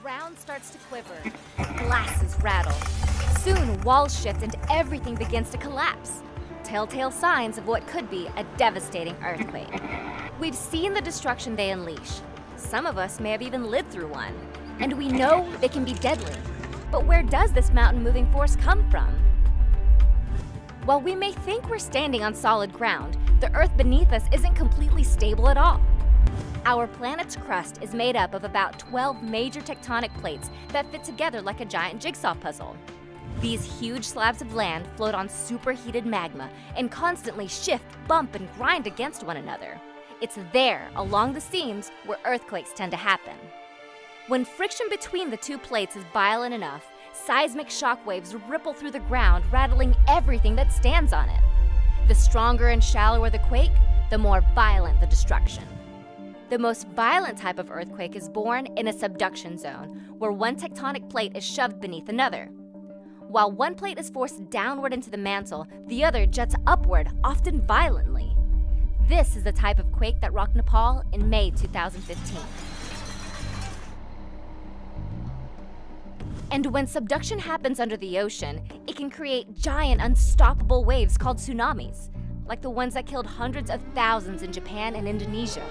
ground starts to quiver, glasses rattle. Soon, walls shift and everything begins to collapse. Telltale signs of what could be a devastating earthquake. We've seen the destruction they unleash. Some of us may have even lived through one. And we know they can be deadly. But where does this mountain-moving force come from? While we may think we're standing on solid ground, the Earth beneath us isn't completely stable at all. Our planet's crust is made up of about 12 major tectonic plates that fit together like a giant jigsaw puzzle. These huge slabs of land float on superheated magma and constantly shift, bump, and grind against one another. It's there, along the seams, where earthquakes tend to happen. When friction between the two plates is violent enough, seismic shock waves ripple through the ground, rattling everything that stands on it. The stronger and shallower the quake, the more violent the destruction. The most violent type of earthquake is born in a subduction zone, where one tectonic plate is shoved beneath another. While one plate is forced downward into the mantle, the other juts upward, often violently. This is the type of quake that rocked Nepal in May 2015. And when subduction happens under the ocean, it can create giant, unstoppable waves called tsunamis, like the ones that killed hundreds of thousands in Japan and Indonesia.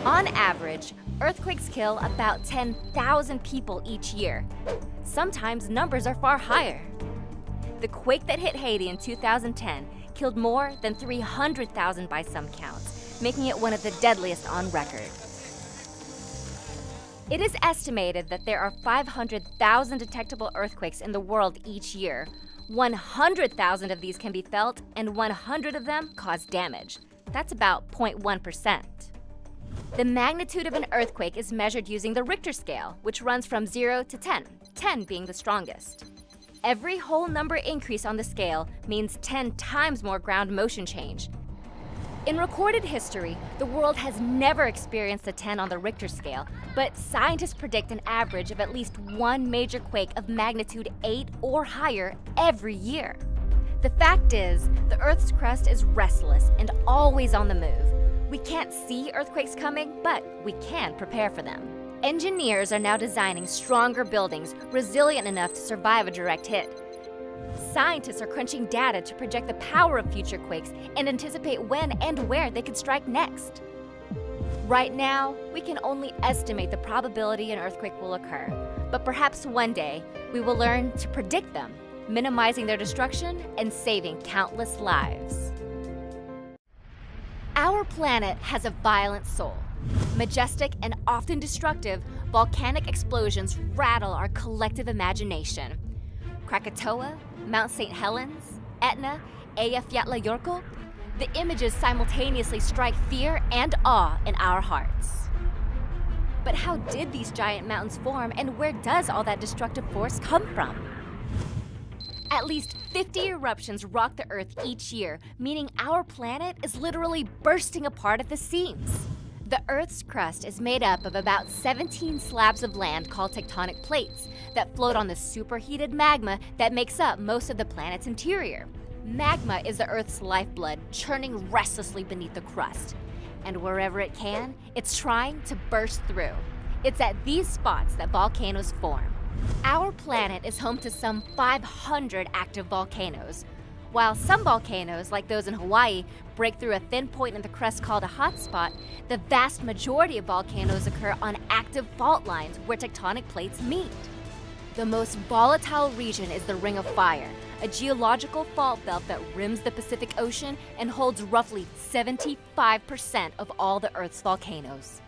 On average, earthquakes kill about 10,000 people each year. Sometimes numbers are far higher. The quake that hit Haiti in 2010 killed more than 300,000 by some counts, making it one of the deadliest on record. It is estimated that there are 500,000 detectable earthquakes in the world each year. 100,000 of these can be felt, and 100 of them cause damage. That's about 0.1%. The magnitude of an earthquake is measured using the Richter scale, which runs from 0 to 10, 10 being the strongest. Every whole number increase on the scale means 10 times more ground motion change. In recorded history, the world has never experienced a 10 on the Richter scale, but scientists predict an average of at least one major quake of magnitude 8 or higher every year. The fact is, the Earth's crust is restless and always on the move. We can't see earthquakes coming, but we can prepare for them. Engineers are now designing stronger buildings, resilient enough to survive a direct hit. Scientists are crunching data to project the power of future quakes and anticipate when and where they could strike next. Right now, we can only estimate the probability an earthquake will occur, but perhaps one day we will learn to predict them, minimizing their destruction and saving countless lives. Our planet has a violent soul. Majestic and often destructive, volcanic explosions rattle our collective imagination. Krakatoa, Mount St. Helens, Etna, Eyjafjallajökull, the images simultaneously strike fear and awe in our hearts. But how did these giant mountains form, and where does all that destructive force come from? At least 50 eruptions rock the Earth each year, meaning our planet is literally bursting apart at the seams. The Earth's crust is made up of about 17 slabs of land called tectonic plates that float on the superheated magma that makes up most of the planet's interior. Magma is the Earth's lifeblood, churning restlessly beneath the crust. And wherever it can, it's trying to burst through. It's at these spots that volcanoes form. Our planet is home to some 500 active volcanoes. While some volcanoes, like those in Hawaii, break through a thin point in the crust called a hotspot, the vast majority of volcanoes occur on active fault lines where tectonic plates meet. The most volatile region is the Ring of Fire, a geological fault belt that rims the Pacific Ocean and holds roughly 75% of all the Earth's volcanoes.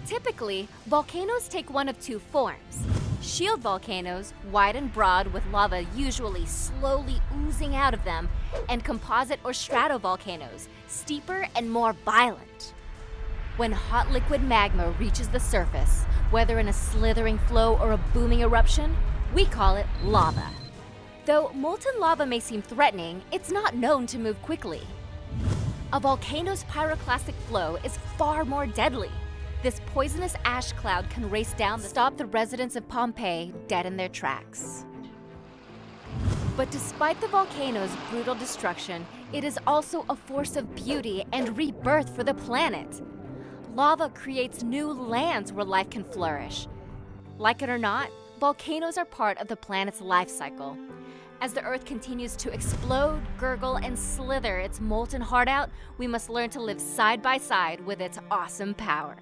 Typically, volcanoes take one of two forms. Shield volcanoes, wide and broad with lava usually slowly oozing out of them, and composite or stratovolcanoes, steeper and more violent. When hot liquid magma reaches the surface, whether in a slithering flow or a booming eruption, we call it lava. Though molten lava may seem threatening, it's not known to move quickly. A volcano's pyroclastic flow is far more deadly. This poisonous ash cloud can race down and stop the residents of Pompeii dead in their tracks. But despite the volcano's brutal destruction, it is also a force of beauty and rebirth for the planet. Lava creates new lands where life can flourish. Like it or not, volcanoes are part of the planet's life cycle. As the Earth continues to explode, gurgle, and slither its molten heart out, we must learn to live side by side with its awesome power.